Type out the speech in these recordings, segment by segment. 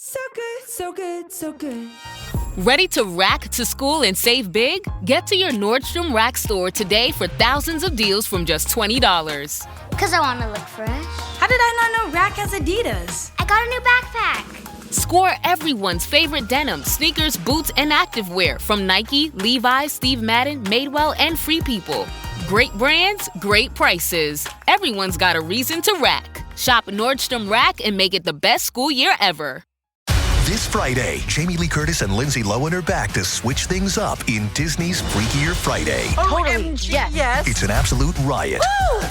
So good, so good, so good. Ready to rack to school and save big? Get to your Nordstrom Rack store today for thousands of deals from just $20. Because I want to look fresh. How did I not know Rack has Adidas? I got a new backpack. Score everyone's favorite denim, sneakers, boots, and activewear from Nike, Levi's, Steve Madden, Madewell, and Free People. Great brands, great prices. Everyone's got a reason to rack. Shop Nordstrom Rack and make it the best school year ever. This Friday, Jamie Lee Curtis and Lindsay Lohan are back to switch things up in Disney's Freakier Friday. Totally, yes. It's an absolute riot,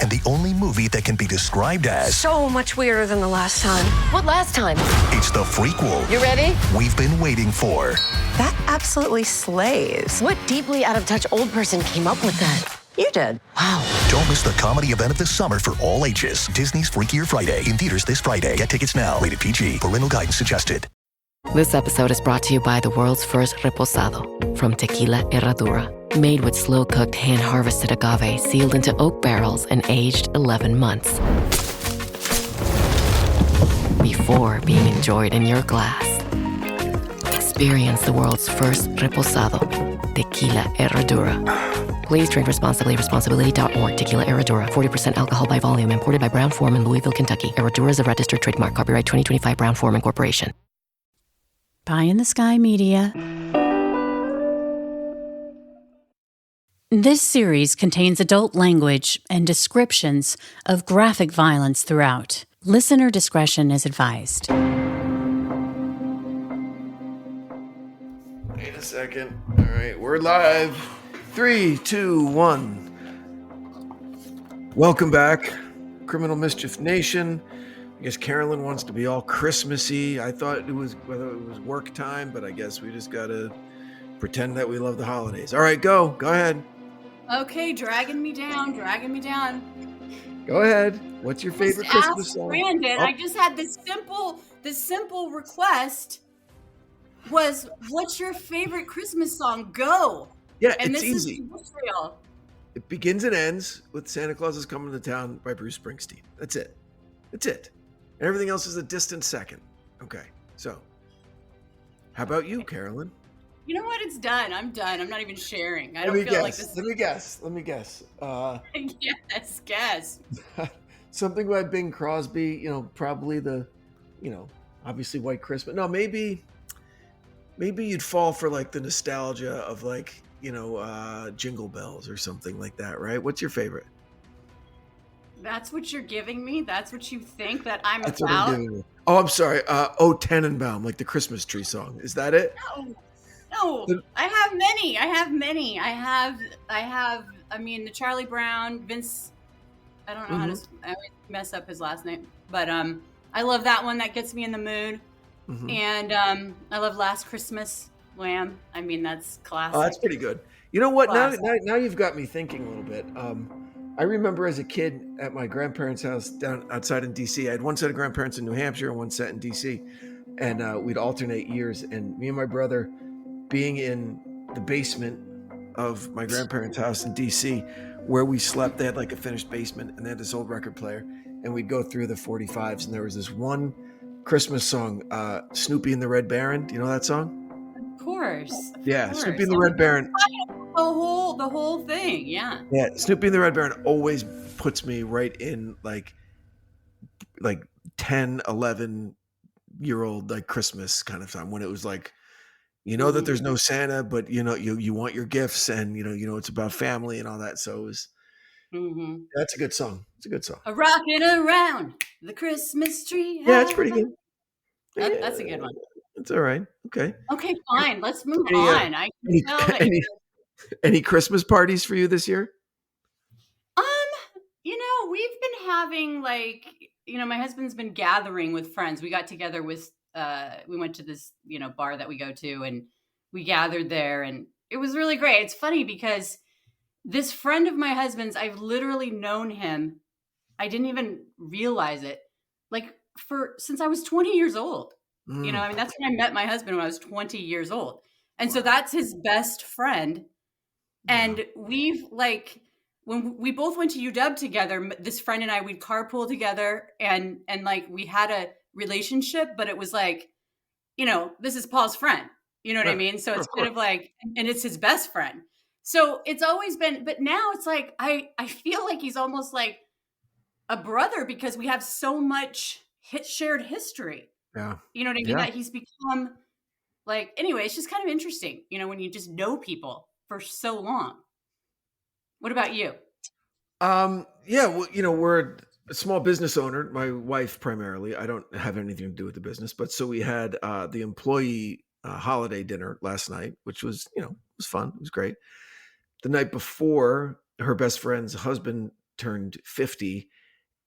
and the only movie that can be described as So much weirder than the last time. What last time? it's the frequel You ready? we've been waiting for. That absolutely slays. What deeply out of touch old person came up with that? You did. Wow. Don't miss the comedy event of the summer for all ages. Disney's Freakier Friday, in theaters this Friday. Get tickets now. Rated PG. Parental guidance suggested. This episode is brought to you by the world's first reposado from Tequila Herradura. Made with slow-cooked, hand-harvested agave sealed into oak barrels and aged 11 months. Before being enjoyed in your glass. Experience the world's first reposado. Tequila Herradura. Please drink responsibly. Responsibility.org. Tequila Herradura. 40% alcohol by volume. Imported by Brown-Forman, Louisville, Kentucky. Herradura is a registered trademark. Copyright 2025 Brown-Forman Corporation. Pie in the Sky Media. This series contains adult language and descriptions of graphic violence throughout. Listener discretion is advised. Wait a second. All right, we're live. 3, 2, 1. Welcome back, Criminal Mischief Nation. I guess Carolyn wants to be all Christmassy. I thought it was whether it was work time, but I guess we just gotta pretend that we love the holidays. All right, go ahead. Okay, dragging me down. Go ahead. What's your favorite Just Christmas ask song? Branden. Oh, I just had this simple request was, what's your favorite Christmas song? Go. yeah, And it's this easy. is real. It begins and ends with Santa Claus is Coming to Town by Bruce Springsteen. That's it. And everything else is a distant second. Okay, so how about you, Carolyn? You know what? It's done. I'm done. I'm not even sharing. I Let don't me feel guess. like this. Let me guess. Yes, guess. Something by Bing Crosby. Probably obviously White Christmas. No, maybe you'd fall for like the nostalgia of Jingle Bells or something like that, right? What's your favorite? That's what you're giving me? That's what you think that I'm That's what I'm about? giving you. Oh, I'm sorry. Oh, Tenenbaum, like the Christmas tree song. Is that it? No. I have many. I mean, the Charlie Brown, Vince, I don't know how to, I always mess up his last name, but I love that one. That gets me in the mood. And I love Last Christmas, Wham. I mean, that's classic. Oh, that's pretty good. You know what? Now Classic. you've got me thinking a little bit. I remember as a kid at my grandparents' house down outside in DC. I had one set of grandparents in New Hampshire and one set in DC, and we'd alternate years. And me and my brother, being in the basement of my grandparents' house in DC, where we slept, they had like a finished basement, and they had this old record player, and we'd go through the 45s, and there was this one Christmas song, Snoopy and the Red Baron. Do you know that song? Of course. Yeah, Snoopy and the Red Baron. The whole thing, yeah. Yeah, Snoopy and the Red Baron always puts me right in like 10, 11-year-old like Christmas kind of time, when it was like, that there's no Santa, but you want your gifts, and it's about family and all that. So it was, that's a good song. It's a good song. A rocking around the Christmas tree. Yeah, it's pretty good. That's a good one. It's all right. Okay. Okay, fine. Let's move Any, on. I can tell that any Christmas parties for you this year? We've been having my husband's been gathering with friends. We got together with we went to this, bar that we go to, and we gathered there, and it was really great. It's funny because this friend of my husband's, I've literally known him. I didn't even realize it. Since I was 20 years old. That's when I met my husband, when I was 20 years old. And so that's his best friend. And we've when we both went to UW together, this friend and I, we'd carpool together, and we had a relationship, but it was this is Paul's friend. You know what I mean? So it's kind of like, and it's his best friend. So it's always been, but now it's like, I feel like he's almost like a brother because we have so much shared history. Yeah. You know what I mean? That he's become like, anyway, it's just kind of interesting, when you just know people for so long. What about you? Yeah, well, we're a small business owner, my wife primarily. I don't have anything to do with the business, but so we had the employee holiday dinner last night, which was, it was fun. It was great. The night before, her best friend's husband turned 50,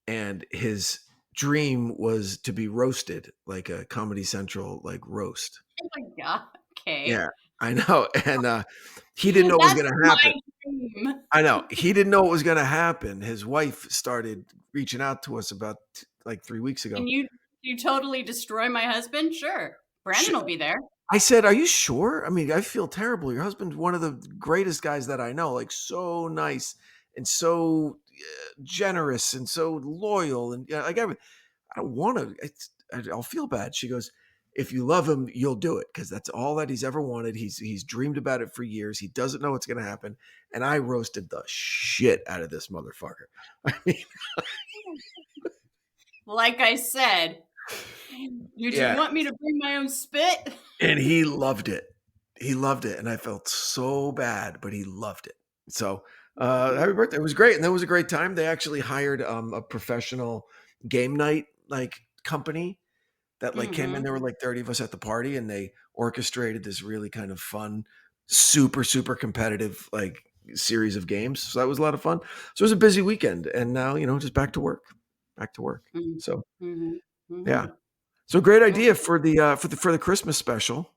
and his dream was to be roasted, like a Comedy Central like roast. Oh my God. Okay. Yeah, I know. And he didn't know what was going to happen. Dream. I know. He didn't know what was going to happen. His wife started reaching out to us about like 3 weeks ago. Can you totally destroy my husband? Sure. Branden will be there. I said, "Are you sure? I mean, I feel terrible. Your husband's one of the greatest guys that I know, like so nice and so generous and so loyal. And like, I don't want to, I'll feel bad." She goes, "If you love him, you'll do it. Cause that's all that he's ever wanted. He's dreamed about it for years. He doesn't know what's going to happen." And I roasted the shit out of this motherfucker. I mean, like I said, you want me to bring my own spit? And he loved it. He loved it. And I felt so bad, but he loved it. So happy birthday. It was great. And that was a great time. They actually hired a professional game night like company that like came in. There were like 30 of us at the party, and they orchestrated this really kind of fun, super, super competitive like series of games. So that was a lot of fun. So it was a busy weekend, and now, just back to work. So yeah. So great idea for the Christmas special.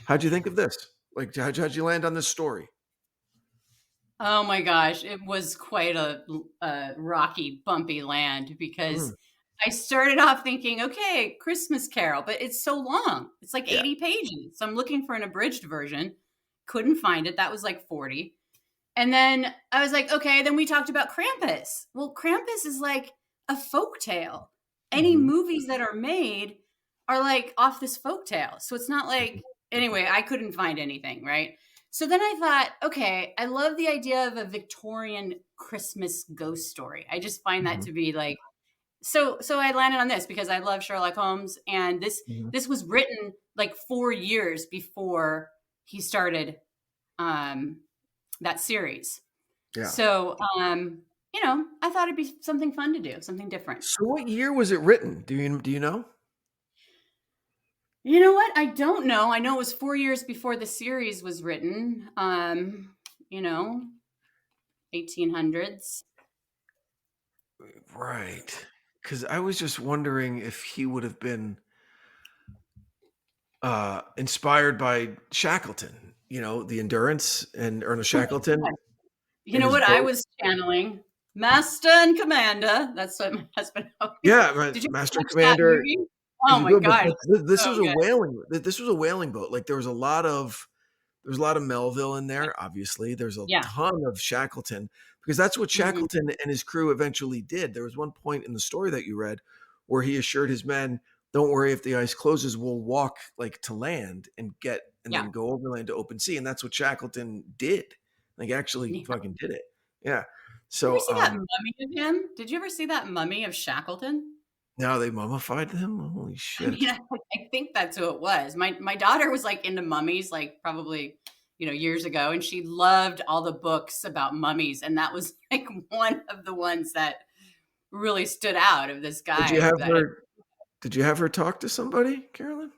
How'd you think of this? Like, how'd you land on this story? Oh my gosh, it was quite a rocky, bumpy land because I started off thinking, okay, Christmas Carol, but it's so long. It's like 80 pages. So I'm looking for an abridged version. Couldn't find it. That was like 40. And then I was like, okay, then we talked about Krampus. Well, Krampus is like a folktale. Any movies that are made are like off this folktale. So it's not like, anyway, I couldn't find anything, right? So then I thought, okay, I love the idea of a Victorian Christmas ghost story. I just find that to be like, so I landed on this because I love Sherlock Holmes. And this was written like 4 years before he started that series. Yeah. So, I thought it'd be something fun to do, something different. So what year was it written? Do you know? You know what? I don't know. I know it was 4 years before the series was written. 1800s. Right. Because I was just wondering if he would have been inspired by Shackleton, the Endurance and Ernest Shackleton. You know what I was channeling? Master and Commander. That's what my husband always. Yeah, Did you Master and watch that Commander. movie? Oh my God. This was a whaling. This was a whaling boat. Like there was a lot of Melville in there. Obviously, there's a ton of Shackleton, because that's what Shackleton and his crew eventually did. There was one point in the story that you read where he assured his men, "Don't worry, if the ice closes, we'll walk like to land and then go overland to open sea." And that's what Shackleton did. Like actually fucking did it. Yeah. So did you see that mummy of him? Did you ever see that mummy of Shackleton? No, they mummified him? Holy shit. I think that's who it was. My daughter was like into mummies, like probably, years ago. And she loved all the books about mummies. And that was like one of the ones that really stood out of this guy. Did you have her talk to somebody, Carolyn?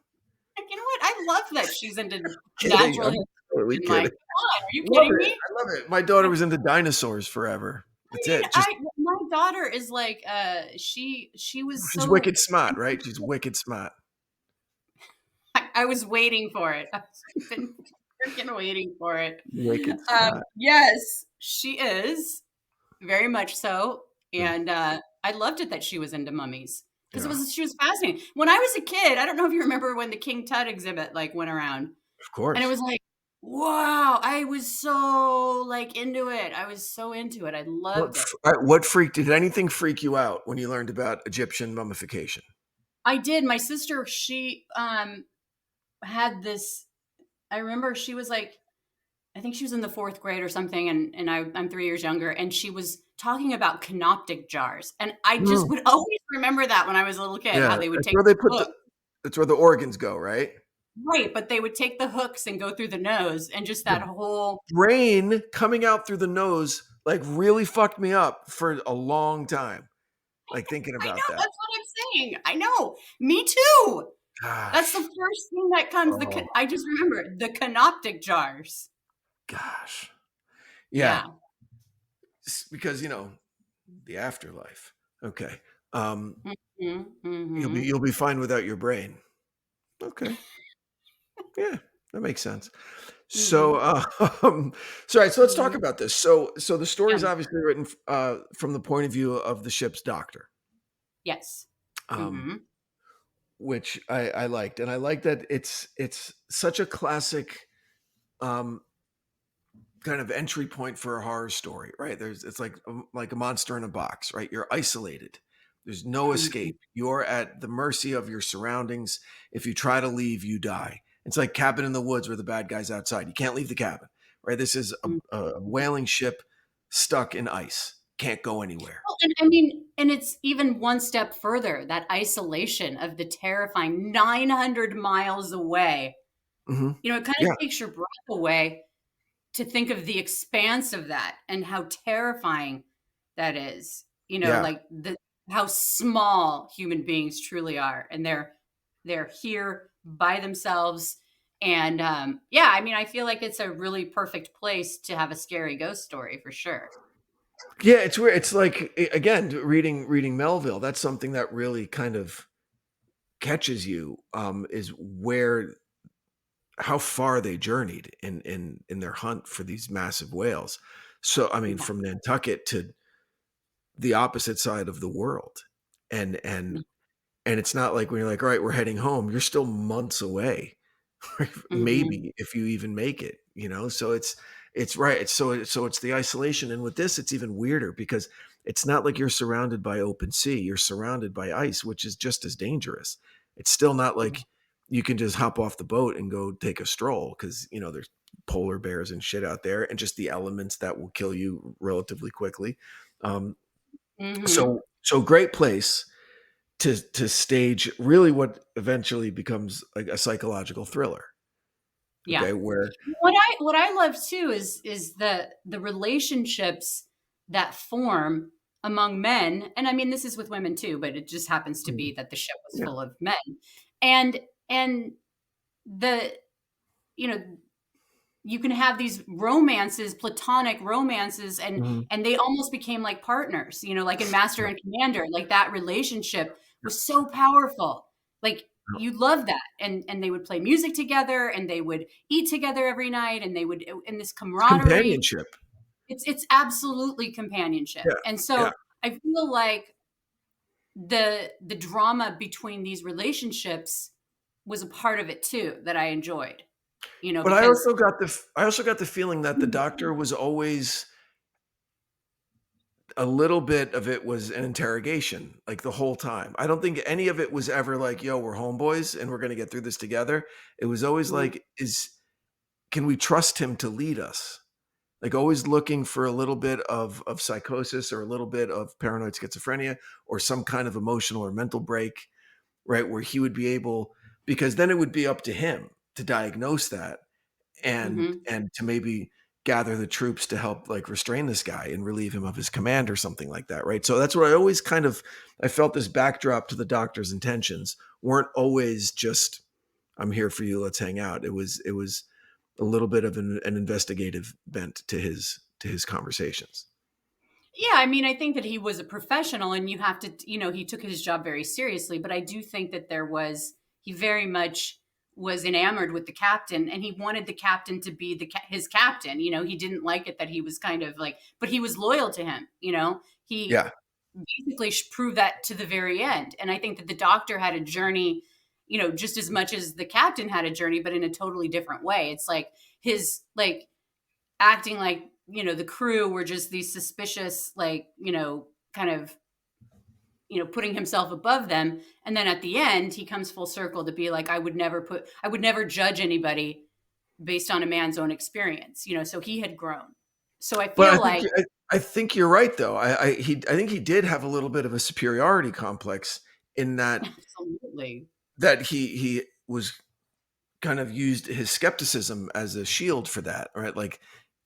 You know what? I love that she's into natural history. Totally kidding. Like, come on, are you kidding me? I love it. My daughter was into dinosaurs forever. That's it. My daughter is like, she's so wicked smart, right? She's wicked smart. I was waiting for it. I've been freaking waiting for it. Wicked smart. Yes, she is very much so, and I loved it that she was into mummies because she was fascinating. When I was a kid, I don't know if you remember when the King Tut exhibit like went around. Of course, and it was like, wow, I was so like into it. I was so into it. I loved it. Did anything freak you out when you learned about Egyptian mummification? I did. My sister, had this, I remember she was like, I think she was in the 4th grade or something, and I'm 3 years younger, and she was talking about canoptic jars, and I just would always remember that when I was a little kid, how Yeah, they would that's take where they the put hook, that's where the organs go, right? right, but they would take the hooks and go through the nose, and just that The whole, brain coming out through the nose like really fucked me up for a long time. Like thinking I about know, that. that's what I'm saying. I know, me too. That's the Gosh. first thing that comes. Oh, I just remember the canoptic jars. gosh. Yeah. Yeah. Because the afterlife. Okay. Hmm. Hmm. You'll be fine without your brain. Okay. Yeah, that makes sense. So, Hmm. so all right, so let's talk Hmm. about this. So the story is Yeah. obviously written from the point of view of the ship's doctor, Yes. um, Hmm. which I liked, and I like that it's such a classic um, kind of entry point for a horror story, right? It's like a monster in a box, right? You're isolated. There's no Hmm. escape. You're at the mercy of your surroundings. If you try to leave, you die. It's like Cabin in the Woods where the bad guy's outside. You can't leave the cabin, right? This is a whaling ship stuck in ice. Can't go anywhere. Well, and I mean, and it's even one step further, that isolation of the terrifying 900 miles away. Hmm. It kind of Yeah, takes your breath away to think of the expanse of that and how terrifying that is. yeah. Like how small human beings truly are, and they're here by themselves. And yeah, I mean, I feel like it's a really perfect place to have a scary ghost story for sure. Yeah, it's weird. It's like again, reading Melville, that's something that really kind of catches you, is where how far they journeyed in their hunt for these massive whales. So I mean, Yeah. from Nantucket to the opposite side of the world, and and and it's not like when you're like, all right, we're heading home. You're still months away, Hmm. maybe if you even make it. So it's right. So it's the isolation, and with this, it's even weirder because it's not like you're surrounded by open sea. You're surrounded by ice, which is just as dangerous. It's still not like you can just hop off the boat and go take a stroll because there's polar bears and shit out there, and just the elements that will kill you relatively quickly. Um, Hmm. so great place to stage really what eventually becomes a psychological thriller. Yeah. Okay, where What I love too is the relationships that form among men, and I mean this is with women too, but it just happens to be that the ship was yeah, full of men, and the you know you can have these romances, platonic romances, and mhm, and they almost became like partners, like in Master yeah, and Commander, like that relationship yeah, was so powerful. Like yeah. you love that. And they would play music together, and they would eat together every night, and they would, in this camaraderie. Companionship. It's absolutely companionship. Yeah, And yeah. so I feel like the drama between these relationships was a part of it too that I enjoyed, But I because also got the feeling that the doctor was always a little bit of it was an interrogation, like the whole time. I don't think any of it was ever like, "Yo, we're homeboys and we're gonna get through this together." It was always Mhm. like, can we trust him to lead us? Like always looking for a little bit of psychosis or a little bit of paranoid schizophrenia or some kind of emotional or mental break, right? Where he would be able, because then it would be up to him to diagnose that Mhm. and to maybe gather the troops to help like restrain this guy and relieve him of his command or something like that, right? So that's what I always I felt this backdrop to the doctor's intentions weren't always just I'm here for you, let's hang out. It was a little bit of an investigative bent to his conversations. Yeah, I mean, I think that he was a professional, and you have to, he took his job very seriously. But I do think that he very much was enamored with the captain, and he wanted the captain to be his captain. He didn't like it that he was kind of like, but he was loyal to him. He Yeah. basically proved that to the very end. And I think that the doctor had a journey, just as much as the captain had a journey, but in a totally different way. It's like his like acting like the crew were just these suspicious, like kind of putting himself above them. And then at the end, he comes full circle to be like, I would never judge anybody based on a man's own experience, so he had grown. So I But feel like I think you're right, though. I think he did have a little bit of a superiority complex in that absolutely that he was kind of used his skepticism as a shield for that, right? Like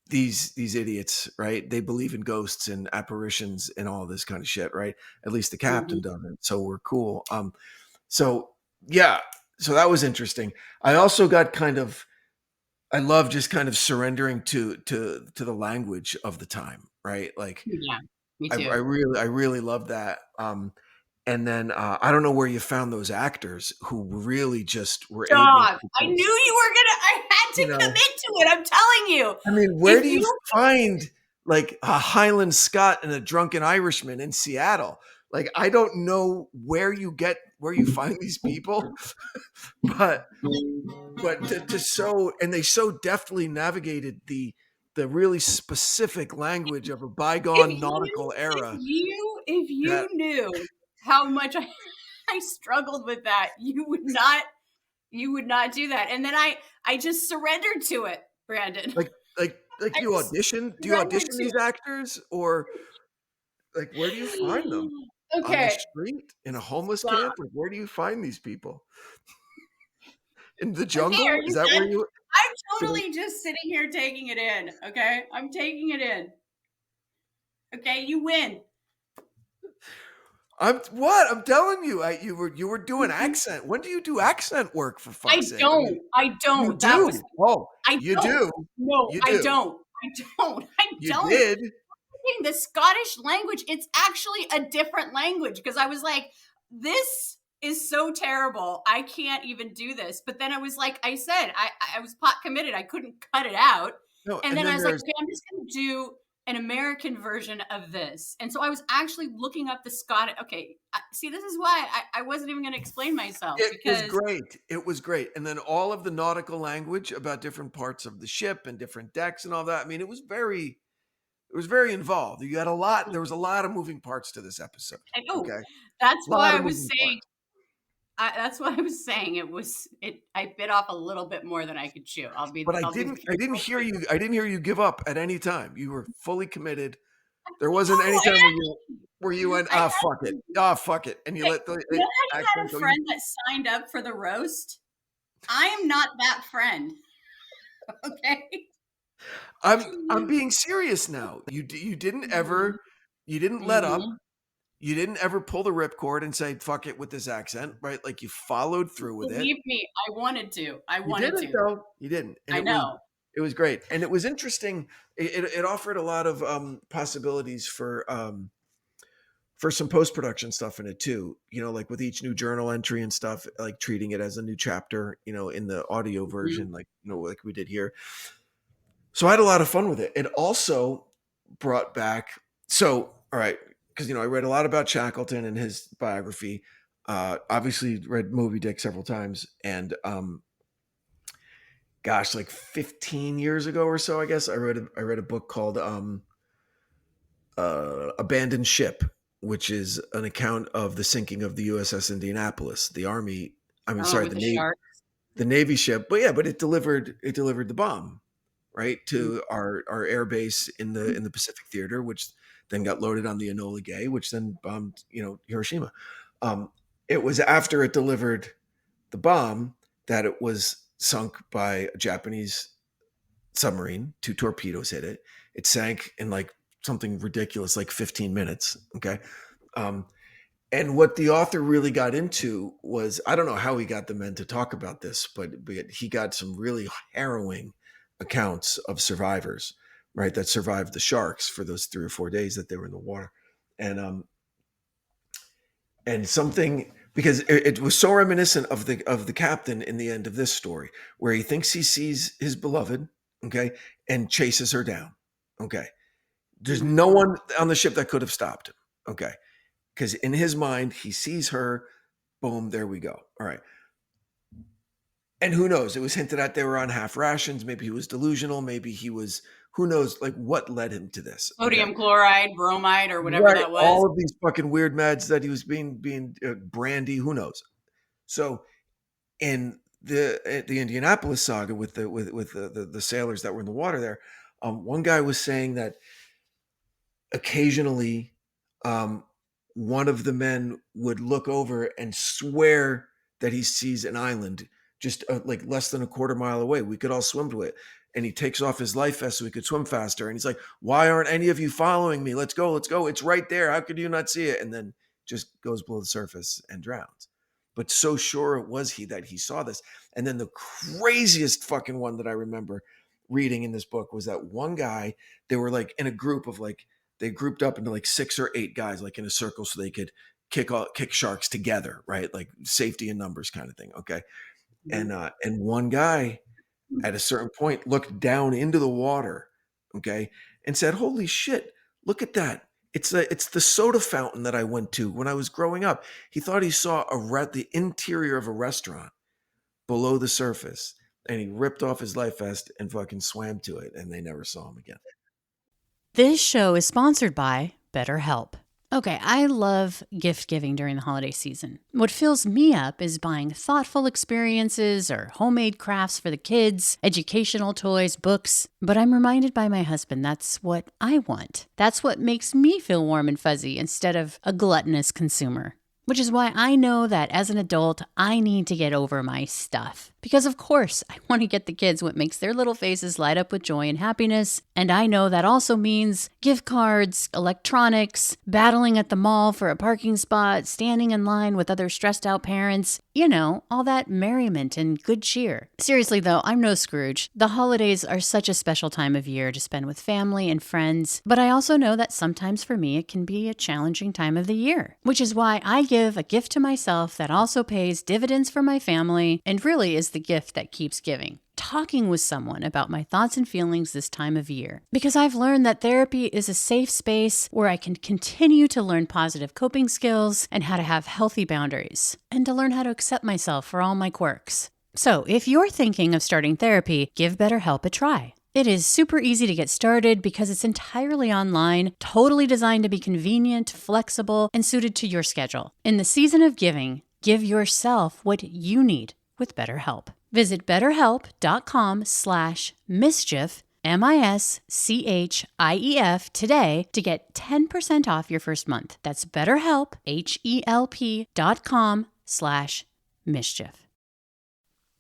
these idiots, right? They believe in ghosts and apparitions and all this kind of shit, right? At least the captain doesn't. So we're cool. So yeah, so that was interesting. I also got I love just kind of surrendering to the language of the time, right? Like yeah, me I too. I really love that. And then I don't know where you found those actors who really just were able Stop. to I knew you were gonna. I had to commit to it. I'm telling you. I mean, where do you find like a Highland Scot and a drunken Irishman in Seattle? Like, I don't know where you find these people, but they so deftly navigated the really specific language of a bygone nautical era. If you knew how much I struggled with that, you would not do that. And then I just surrendered to it, Branden. Like you audition? Do you audition these actors, or like where do you find them? Okay. On the street? In a homeless camp? Like, where do you find these people? In the jungle? Okay, Is that where you? I'm totally just sitting here taking it in. Okay, I'm taking it in. Okay, you win. I'm telling you, you were doing accent. When do you do accent work, for fuck's sake? I don't. You do. You do. No, you I do. don't. You did. The Scottish language, it's actually a different language, because I was like, this is so terrible. I can't even do this. But then I was like, I said, I was pot committed. I couldn't cut it out. No, and then I was like, okay, I'm just going to do an American version of this. And so I was actually looking up the Scottish. Okay, see, this is why I wasn't even going to explain myself. It was great. And then all of the nautical language about different parts of the ship and different decks and all that. I mean, it was very involved. You had there was a lot of moving parts to this episode. I know. Okay? That's why I was saying. That's why I was saying I bit off a little bit more than I could chew. I didn't hear you give up at any time. You were fully committed. There wasn't any time where you went, fuck it, and you let the. You know how you had a friend that signed up for the roast? I am not that friend. Okay. I'm being serious now. You didn't ever. You didn't let up. You didn't ever pull the ripcord and say, fuck it with this accent, right? Like, you followed through with it. Believe me, I wanted to. You didn't, though. You didn't. And I know. It was great. And it was interesting. It offered a lot of possibilities for some post-production stuff in it, too. Like with each new journal entry and stuff, like treating it as a new chapter, in the audio version, like we did here. So I had a lot of fun with it. It also brought back, all right, because I read a lot about Shackleton and his biography. Obviously read Moby Dick several times, and like 15 years ago or so, I guess I read a book called Abandoned Ship, which is an account of the sinking of the USS Indianapolis. The Army, the Navy ship, but it delivered the bomb right to our air base in the Pacific Theater, which then got loaded on the Enola Gay, which then bombed, Hiroshima. It was after it delivered the bomb that it was sunk by a Japanese submarine. 2 torpedoes hit it. It sank in like something ridiculous, like 15 minutes. Okay. And what the author really got into was, I don't know how he got the men to talk about this, but he got some really harrowing accounts of survivors, right, that survived the sharks for those 3 or 4 days that they were in the water. And something, because it was so reminiscent of the captain in the end of this story, where he thinks he sees his beloved, okay, and chases her down. Okay. There's no one on the ship that could have stopped him. Okay. Because in his mind, he sees her, boom, there we go. All right. And who knows? It was hinted at they were on half rations. Maybe he was delusional. Maybe he was who knows, like what led him to this? Sodium chloride, bromide, or whatever that was. All of these fucking weird meds that he was being brandy. Who knows? So in the Indianapolis saga with the sailors that were in the water there, one guy was saying that occasionally one of the men would look over and swear that he sees an island just like less than a quarter mile away. We could all swim to it. And he takes off his life vest so he could swim faster. And he's like, why aren't any of you following me? Let's go. It's right there. How could you not see it? And then just goes below the surface and drowns. But so sure it was that he saw this. And then the craziest fucking one that I remember reading in this book was that one guy, they were like in a group of like, they grouped up into like 6 or 8 guys, like in a circle so they could kick sharks together, right? Like safety in numbers kind of thing. Okay. And one guy at a certain point looked down into the water, okay, and said, holy shit, look at that. It's the soda fountain that I went to when I was growing up. He thought he saw the interior of a restaurant below the surface, and he ripped off his life vest and fucking swam to it, and they never saw him again. This show is sponsored by BetterHelp. Okay, I love gift giving during the holiday season. What fills me up is buying thoughtful experiences or homemade crafts for the kids, educational toys, books. But I'm reminded by my husband that's what I want. That's what makes me feel warm and fuzzy instead of a gluttonous consumer. Which is why I know that as an adult, I need to get over my stuff. Because of course, I want to get the kids what makes their little faces light up with joy and happiness. And I know that also means gift cards, electronics, battling at the mall for a parking spot, standing in line with other stressed out parents. You know, all that merriment and good cheer. Seriously though, I'm no Scrooge. The holidays are such a special time of year to spend with family and friends. But I also know that sometimes for me, it can be a challenging time of the year. Which is why I give a gift to myself that also pays dividends for my family and really is the gift that keeps giving. Talking with someone about my thoughts and feelings this time of year. Because I've learned that therapy is a safe space where I can continue to learn positive coping skills and how to have healthy boundaries, and to learn how to accept myself for all my quirks. So if you're thinking of starting therapy, give BetterHelp a try. It is super easy to get started because it's entirely online, totally designed to be convenient, flexible, and suited to your schedule. In the season of giving, give yourself what you need with BetterHelp. Visit betterhelp.com/mischief, MISCHIEF today to get 10% off your first month. That's BetterHelp, HELP.com/mischief.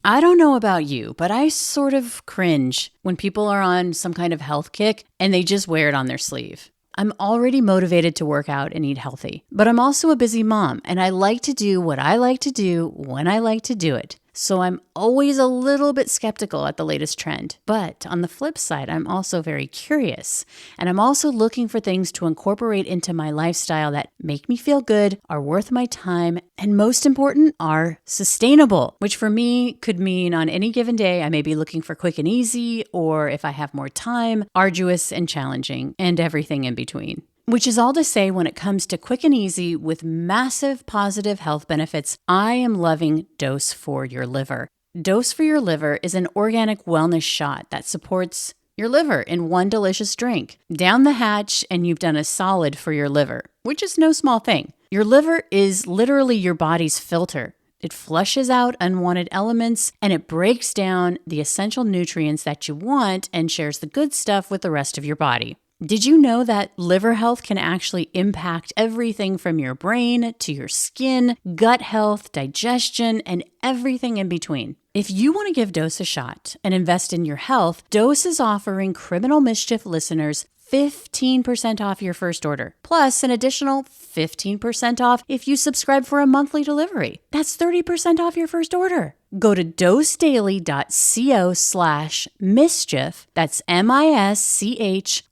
I don't know about you, but I sort of cringe when people are on some kind of health kick and they just wear it on their sleeve. I'm already motivated to work out and eat healthy, but I'm also a busy mom and I like to do what I like to do when I like to do it. So I'm always a little bit skeptical at the latest trend. But on the flip side, I'm also very curious. And I'm also looking for things to incorporate into my lifestyle that make me feel good, are worth my time, and most important, are sustainable. Which for me could mean on any given day, I may be looking for quick and easy, or if I have more time, arduous and challenging, and everything in between. Which is all to say, when it comes to quick and easy with massive positive health benefits, I am loving Dose for Your Liver. Dose for Your Liver is an organic wellness shot that supports your liver in one delicious drink. Down the hatch and you've done a solid for your liver, which is no small thing. Your liver is literally your body's filter. It flushes out unwanted elements and it breaks down the essential nutrients that you want and shares the good stuff with the rest of your body. Did you know that liver health can actually impact everything from your brain to your skin, gut health, digestion, and everything in between? If you want to give Dose a shot and invest in your health, Dose is offering Criminal Mischief listeners 15% off your first order, plus an additional 15% off if you subscribe for a monthly delivery. That's 30% off your first order. Go to dosedaily.co/mischief, that's MISCHIEF,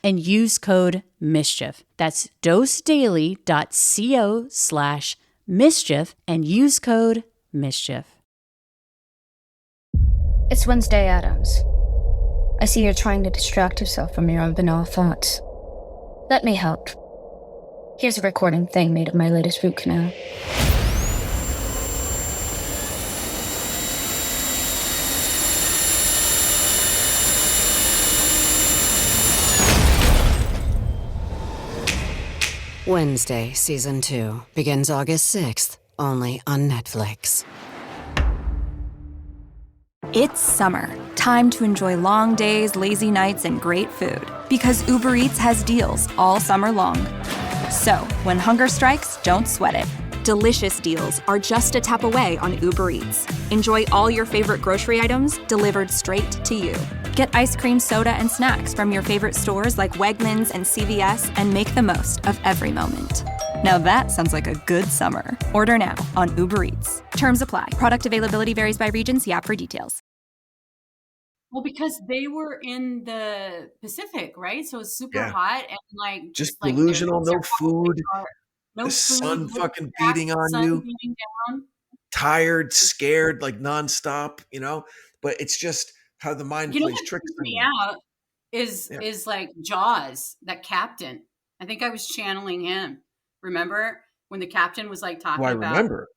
and use code MISCHIEF. That's dosedaily.co/mischief and use code MISCHIEF. It's Wednesday, Adams. I see you're trying to distract yourself from your own banal thoughts. Let me help. Here's a recording thing made of my latest root canal. Wednesday, Season 2 begins August 6th, only on Netflix. It's summer. Time to enjoy long days, lazy nights, and great food. Because Uber Eats has deals all summer long. So, when hunger strikes, don't sweat it. Delicious deals are just a tap away on Uber Eats. Enjoy all your favorite grocery items delivered straight to you. Get ice cream, soda, and snacks from your favorite stores like Wegmans and CVS and make the most of every moment. Now that sounds like a good summer. Order now on Uber Eats. Terms apply. Product availability varies by region. See app for details. Well, because they were in the Pacific, right? So it's super hot and like just like delusional, no food, no the food, sun little fucking cracks, beating on sun you, beating down. tired, scared, like nonstop, but it's just how the mind You know plays what tricks freaks on me you. out is like Jaws, that captain. I think I was channeling him. Remember when the captain was like Do talking I about? remember?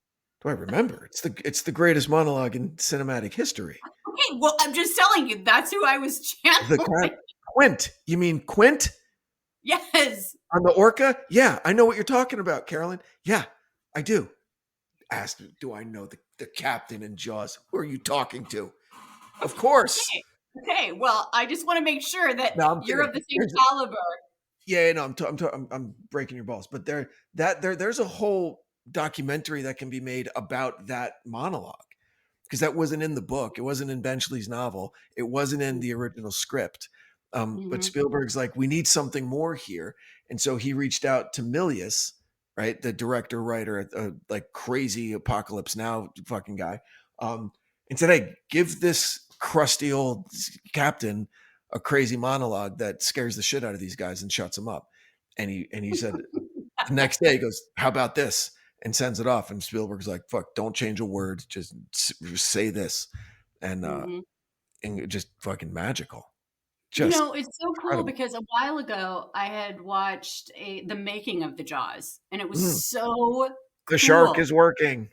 Do I remember? It's the greatest monologue in cinematic history. Okay, well, I'm just telling you, that's who I was The channeling. Quint. You mean Quint Yes. on the Orca? Yeah, I know what you're talking about, Carolyn. Yeah, I do. Asked, do I know the captain in Jaws? Who are you talking to? Of course. Okay. Well, I just want to make sure that No, I'm you're kidding. of the same caliber. Yeah, no, I'm breaking your balls, but there's a whole documentary that can be made about that monologue because that wasn't in the book, it wasn't in Benchley's novel, it wasn't in the original script. But Spielberg's like, we need something more here, and so he reached out to Milius, right, the director writer, like crazy Apocalypse Now fucking guy, and said, hey, give this crusty old captain a crazy monologue that scares the shit out of these guys and shuts them up. And he said the next day he goes, how about this? And sends it off. And Spielberg's like, fuck, don't change a word. Just say this. And just fucking magical. Just It's so cool incredible. because a while ago I had watched the making of the Jaws, and it was so The shark cool. is working.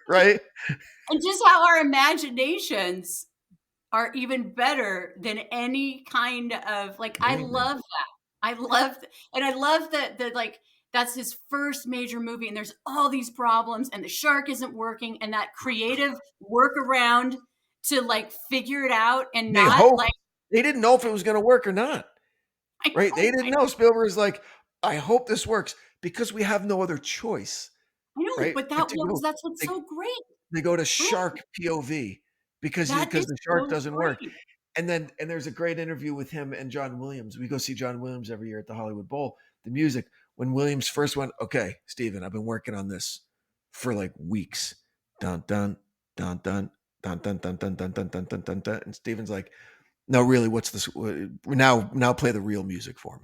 Right? And just how our imaginations are even better than any kind of like. I love that. I love that like that's his first major movie, and there's all these problems, and the shark isn't working, and that creative workaround to like figure it out and They not hope like. they didn't know if it was going to work or not. Right? They didn't know. I Spielberg's like, I hope this works because we have no other choice. know, Right? but that's what's so great. They go to shark POV because That is the shark so doesn't work. great. And there's a great interview with him and John Williams. We go see John Williams every year at the Hollywood Bowl. The music, when Williams first went, okay, Steven, I've been working on this for like weeks. Dun dun dun dun dun dun dun dun dun dun dun dun dun dun. And Steven's like, no, really, what's this? Now play the real music for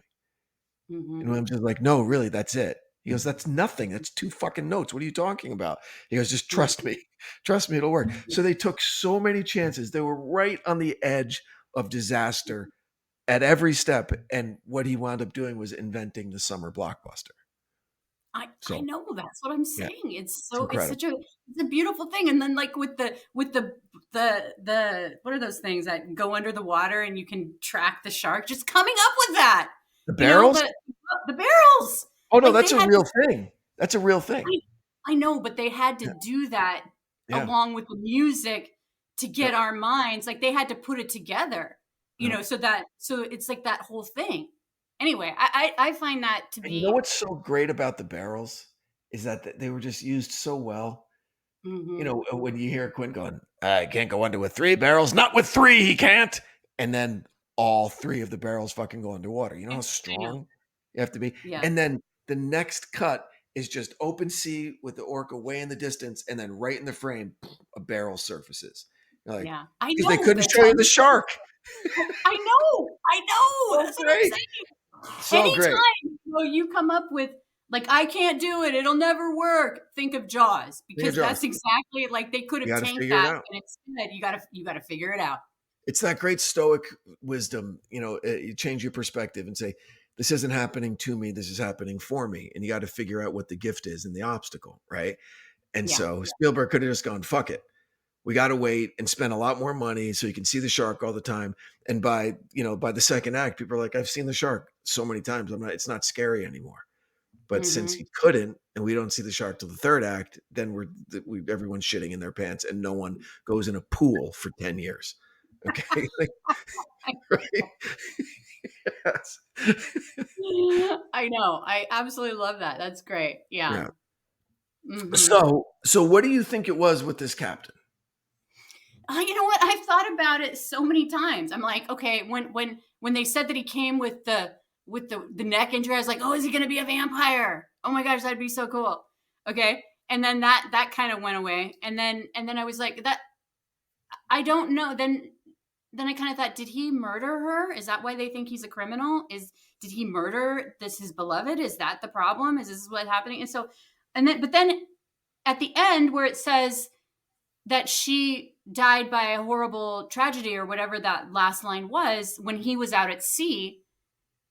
me. And Williams is like, no, really, that's it. He goes, that's nothing. That's 2 fucking notes. What are you talking about? He goes, just trust me. Trust me, it'll work. So they took so many chances. They were right on the edge of disaster at every step. And what he wound up doing was inventing the summer blockbuster. I know, that's what I'm saying. It's incredible. It's a beautiful thing. And then like with the what are those things that go under the water and you can track the shark? Just coming up with that. The barrels? The barrels. Oh no, Like, that's a real thing. That's a real thing. I know, but they had to do that along with the music to get our minds. Like they had to put it together, so it's like that whole thing. Anyway, I find that to be. You know what's so great about the barrels is that they were just used so well. When you hear Quinn going, I can't go under with 3 barrels, not with 3, he can't. And then all 3 of the barrels fucking go underwater. You know how strong you have to be? Yeah. And then the next cut is just open sea with the orca way in the distance. And then right in the frame, a barrel surfaces. You're like, I know. they couldn't show you the shark. I know. That's what I'm saying. So Anytime great. You come up with like, I can't do it, it'll never work. Think of Jaws, because that's exactly like they could have tanked that, and instead you got to figure it out. It's that great stoic wisdom, you change your perspective and say, this isn't happening to me, this is happening for me. And you got to figure out what the gift is and the obstacle, right? And so Spielberg could have just gone, fuck it. We got to wait and spend a lot more money so you can see the shark all the time. And by the second act, people are like, I've seen the shark so many times. It's not scary anymore. But since he couldn't, and we don't see the shark till the third act, then everyone's shitting in their pants, and no one goes in a pool for 10 years. Okay, right? Yes. I know. I absolutely love that. That's great. Yeah. Mm-hmm. So what do you think it was with this captain? You know what? I've thought about it so many times. I'm like, okay, when they said that he came with the neck injury, I was like, oh, is he going to be a vampire? Oh my gosh, that'd be so cool. Okay, and then that kind of went away, and then I was like, that I don't know. Then I kind of thought, did he murder her? Is that why they think he's a criminal? Did he murder his beloved? Is that the problem? Is this what's happening? And so, but then at the end where it says that she died by a horrible tragedy or whatever that last line was when he was out at sea,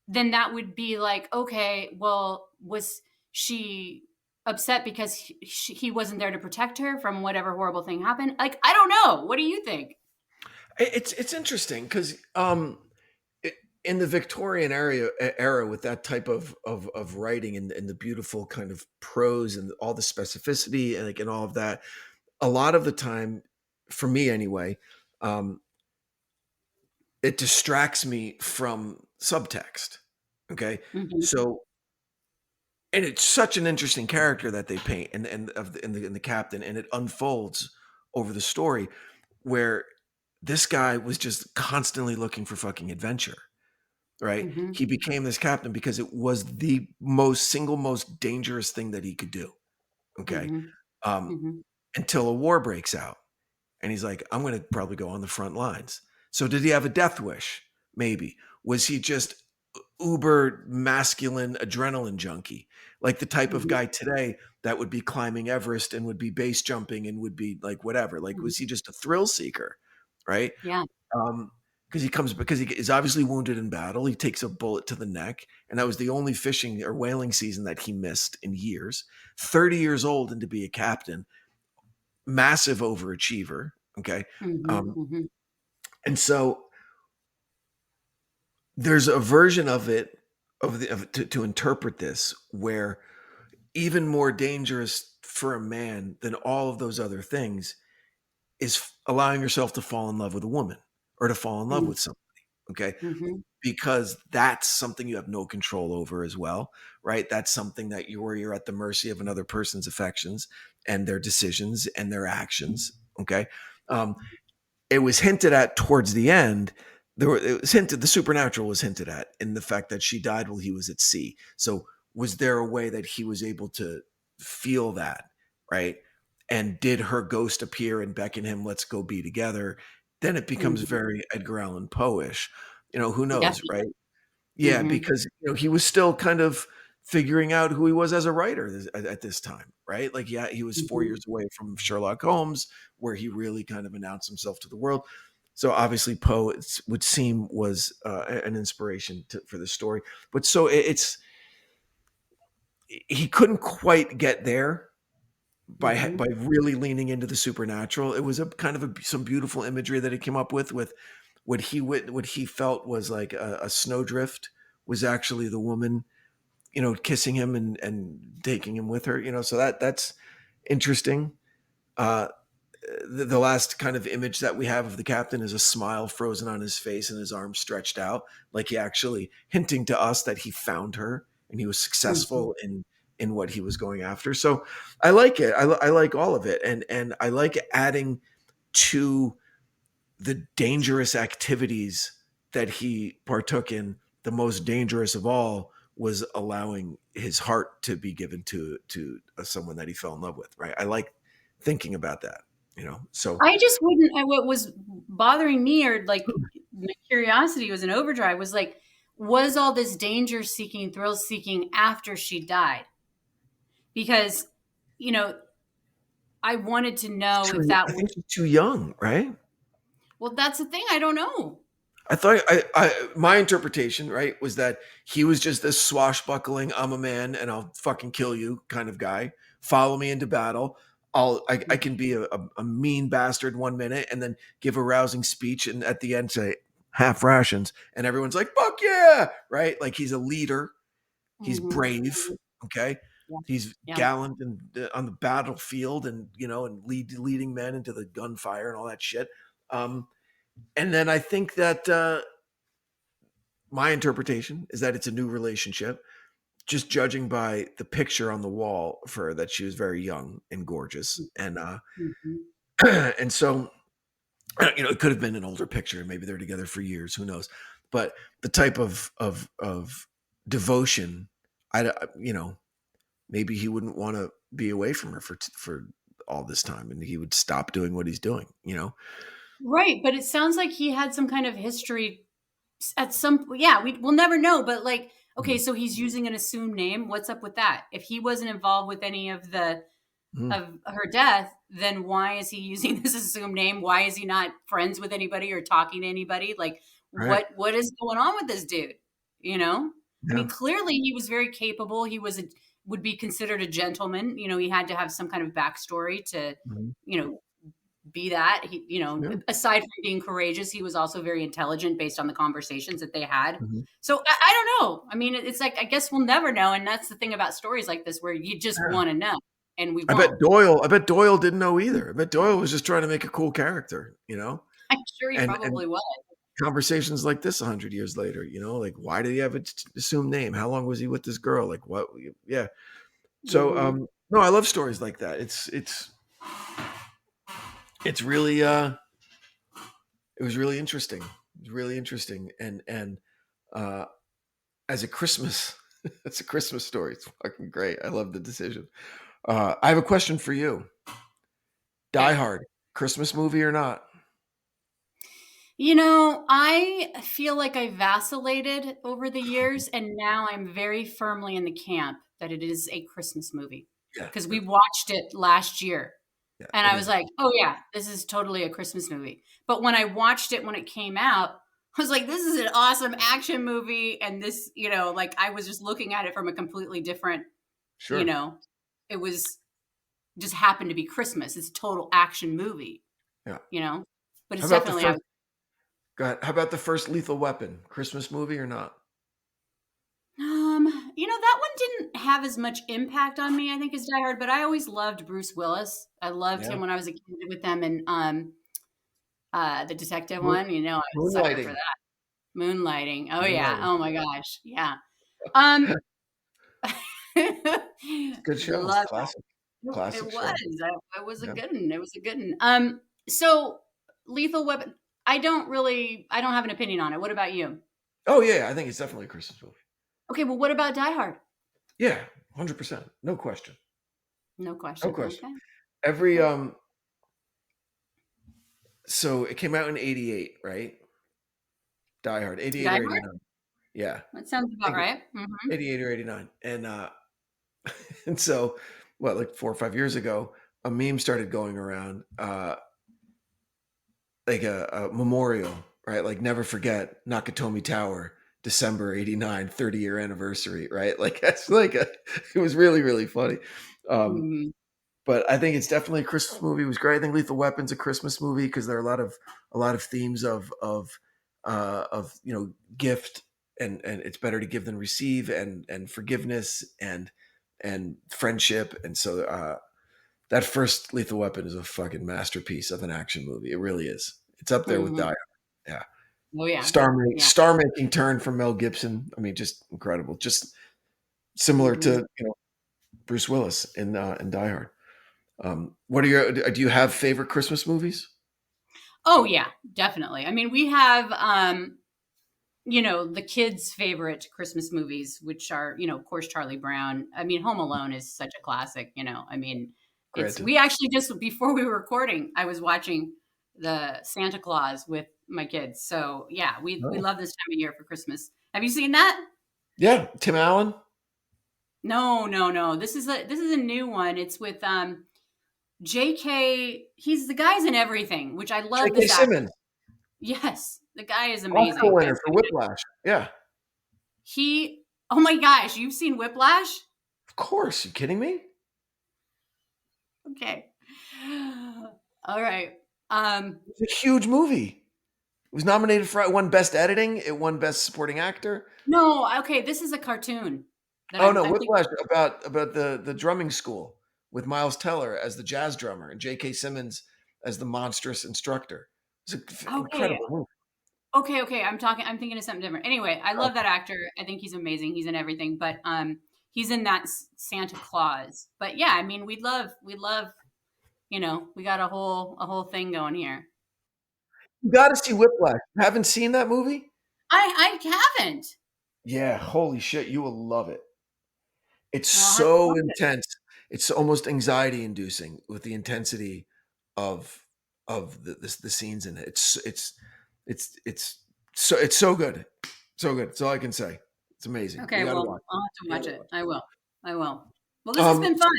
then that would be like, okay, well, was she upset because he wasn't there to protect her from whatever horrible thing happened? Like, I don't know. What do you think? It's interesting because in the Victorian era with that type of writing and the beautiful kind of prose and all the specificity and all of that, a lot of the time, for me anyway, it distracts me from subtext. Okay, so. And it's such an interesting character that they paint and the captain, and it unfolds over the story where this guy was just constantly looking for fucking adventure, right? He became this captain because it was the single most dangerous thing that he could do. Okay. Until a war breaks out and he's like, I'm going to probably go on the front lines. So did he have a death wish? Maybe. Was he just uber masculine adrenaline junkie, like the type of guy today that would be climbing Everest and would be base jumping and would be like whatever? Like, was he just a thrill seeker? Right. Yeah. Because he is obviously wounded in battle. He takes a bullet to the neck, and that was the only fishing or whaling season that he missed in years. 30 years old, and to be a captain, massive overachiever. Okay. And so there's a version of it to interpret this where even more dangerous for a man than all of those other things is allowing yourself to fall in love with a woman or to fall in love with somebody. Okay. Because that's something you have no control over as well, right? That's something that you're at the mercy of another person's affections and their decisions and their actions. Okay. It was hinted at towards the end. The supernatural was hinted at in the fact that she died while he was at sea. So was there a way that he was able to feel that, right? And did her ghost appear and beckon him, let's go be together? Then it becomes very Edgar Allan Poe-ish. Who knows, right? Yeah, because he was still kind of figuring out who he was as a writer at this time, right? Like, yeah, he was 4 years away from Sherlock Holmes, where he really kind of announced himself to the world. So obviously Poe would seem was an inspiration for the story, but so he couldn't quite get there by really leaning into the supernatural. It was a kind of some beautiful imagery that he came up with what he felt was like a snowdrift was actually the woman, kissing him and taking him with her, so that's interesting. The last kind of image that we have of the captain is a smile frozen on his face and his arms stretched out, like he actually hinting to us that he found her and he was successful in what he was going after. So I like it. I like all of it. And I like adding to the dangerous activities that he partook in. The most dangerous of all was allowing his heart to be given to someone that he fell in love with. Right. I like thinking about that. So I just wouldn't. What was bothering me, or like my curiosity was an overdrive, was like, was all this danger seeking, thrill seeking after she died? Because, I wanted to know if that I think she's too young, right? Well, that's the thing. I don't know. I thought my interpretation, right, was that he was just this swashbuckling, I'm a man and I'll fucking kill you kind of guy. Follow me into battle. I can be a mean bastard 1 minute and then give a rousing speech and at the end say half rations and everyone's like, fuck yeah, right? Like he's a leader. He's brave, Okay, Yeah. he's Yeah. gallant and on the battlefield, and and leading men into the gunfire and all that shit. And then I think that my interpretation is that it's a new relationship, just judging by the picture on the wall for her, that she was very young and gorgeous, and Mhm. and so it could have been an older picture. Maybe they're together for years. Who knows? But the type of devotion, maybe he wouldn't want to be away from her for all this time, and he would stop doing what he's doing. Right, but it sounds like he had some kind of history at some yeah, we'll never know, but like, okay, Mhm. so he's using an assumed name. What's up with that? If he wasn't involved with any of the Mhm. of her death, then why is he using this assumed name? Why is he not friends with anybody or talking to anybody? Like, Right. what is going on with this dude? You know? I Yeah. mean, clearly he was very capable. He would be considered a gentleman. He had to have some kind of backstory to, Mhm. you know, be that. Yeah. Aside from being courageous, he was also very intelligent based on the conversations that they had. Mhm. So I don't know. I mean, it's like, I guess we'll never know. And that's the thing about stories like this, where you just Yeah. want to know, and we I bet won't. Doyle didn't know either. I bet Doyle was just trying to make a cool character, I'm sure he and probably was. conversations like this 100 years later, like, why did he have an assumed name? How long was he with this girl? Like, what? Yeah. So, Mhm. no, I love stories like that. It's really, it was really interesting. It was really interesting. And uh, as a Christmas, it's a Christmas story. It's fucking great. I love the decision. I have a question for you. Die Okay. Hard, Christmas movie or not? I feel like I vacillated over the years, and now I'm very firmly in the camp that it is a Christmas movie, Yeah, because we watched it last year. yeah, And it I was is. like, "Oh yeah, this is totally a Christmas movie." But when I watched it when it came out, I was like, "This is an awesome action movie." And this, like, I was just looking at it from a completely different, you Sure. know, it was just happened to be Christmas. It's a total action movie, Yeah. you know. But How it's about the definitely first? Go ahead. How about the first Lethal Weapon, Christmas movie or not? that one didn't have as much impact on me, I think, as Die Hard, but I always loved Bruce Willis. I loved Yeah. him when I was a kid with them, and the detective Moon, one, I was a sucker for Moonlighting. that. Moonlighting. Oh yeah. Moonlighting. Oh my gosh. Yeah. Um It's a good show. love Classic. that. It Classic was. show. It was a Yeah. good one. It was a good one. So Lethal Weapon, I don't have an opinion on it. What about you? Oh yeah, I think it's definitely a Christmas movie. Okay, well, what about Die Hard? Yeah, 100%. No question. No No question. question. Okay. Every Okay. so it came out in 88, right? Die Hard, Die 88 or Hard? 89. Yeah. That sounds I about think right. Mhm. 88 or 89. And and so like 4 or 5 years ago, a meme started going around, like a memorial, right? Like never forget Nakatomi Tower, December 89, 30-year anniversary, right? Like that's like it was really, really funny. Um, Mhm. but I think it's definitely a Christmas movie. It was great. I think Lethal Weapon's a Christmas movie because there are a lot of themes of gift, and it's better to give than receive, and forgiveness, and friendship. And so that first Lethal Weapon is a fucking masterpiece of an action movie. It really is. It's up there with Die Mhm. Hard. Yeah. Oh yeah. Yeah. Star making turn from Mel Gibson. I mean, just incredible. Just similar Mhm. to Bruce Willis in Die Hard. What are your? Do you have favorite Christmas movies? Oh yeah, definitely. I mean, we have the kids' favorite Christmas movies, which are, of course, Charlie Brown. I mean, Home Alone is such a classic, I mean, Granted. we actually just, before we were recording, I was watching the Santa Claus with my kids. So yeah, we Oh. love this time of year for Christmas. Have you seen that? Yeah, Tim Allen. No, no, no. This is a new one. It's with JK. He's the guy's in everything, which I love J.K. this actor. Simmons, Yes, the guy is Oscar amazing. winner for Whiplash. Yeah, Oh my gosh, you've seen Whiplash? of course. You kidding me? Okay. All right. Um, It's a huge movie. It was nominated for, it won Best Editing. It won Best Supporting Actor. no, okay, this is a cartoon. Oh no, Whiplash about the drumming school with Miles Teller as the jazz drummer and J.K. Simmons as the monstrous instructor. It's an incredible movie. Okay. I'm thinking of something different. Anyway, I love that actor. I think he's amazing. He's in everything, but he's in that Santa Claus. But yeah, I mean, we'd love, we got a whole thing going here. You got to see Whiplash. Haven't seen that movie? I haven't. Yeah, holy shit, you will love it. It's so intense. It's almost anxiety inducing with the intensity of the scenes in it. It's so good. So good. That's all I can say. It's amazing. Okay, well, I'll have to watch it. I will. Well, this has been fun.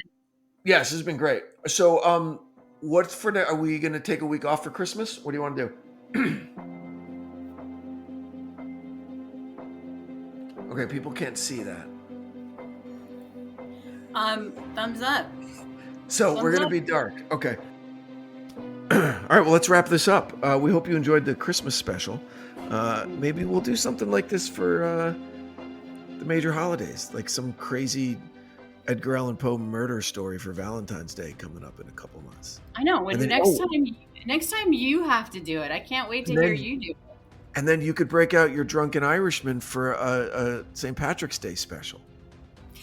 Yes, this has been great. So, what's for the? Are we going to take a week off for Christmas? What do you want to do? Okay, people can't see that. Thumbs up. So we're going to be dark. Okay. All right, well, let's wrap this up. We hope you enjoyed the Christmas special. Maybe we'll do something like this for the major holidays, like some crazy Edgar Allan Poe murder story for Valentine's Day coming up in a couple months. I know. Next time you have to do it. I can't wait to hear you do it. And then you could break out your Drunken Irishman for a St. Patrick's Day special.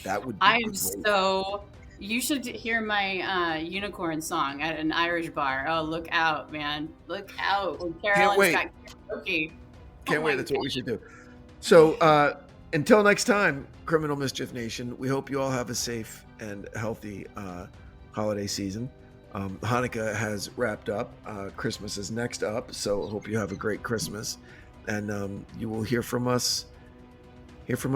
That would be great. You should hear my unicorn song at an Irish bar. Oh, look out, man. Look out. When Carolyn's got karaoke. Can't wait. That's what we should do. So until next time, Criminal Mischief Nation, we hope you all have a safe and healthy holiday season. Hanukkah has wrapped up. Christmas is next up. So hope you have a great Christmas. And you will hear from us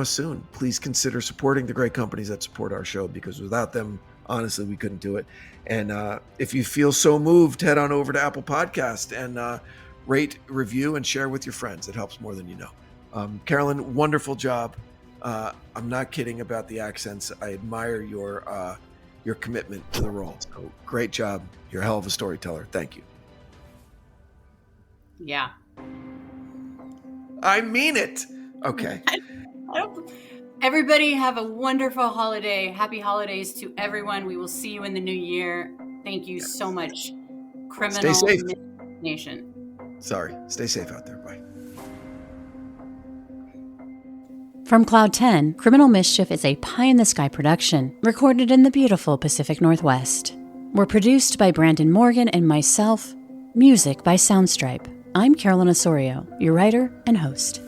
soon. Please consider supporting the great companies that support our show, because without them, honestly, we couldn't do it. And if you feel so moved, head on over to Apple Podcast and rate, review, and share with your friends. It helps more than you know. Carolyn, wonderful job. I'm not kidding about the accents. I admire your commitment to the role. So great job. You're a hell of a storyteller. Thank you. Yeah. I mean it. Okay. Everybody have a wonderful holiday. Happy holidays to everyone. We will see you in the new year. Thank you so much, Criminal Nation. Sorry. Stay safe out there. Bye. From Cloud 10, Criminal Mischief is a pie-in-the-sky production, recorded in the beautiful Pacific Northwest. We're produced by Brandon Morgan and myself. Music by Soundstripe. I'm Carolyn Osorio, your writer and host.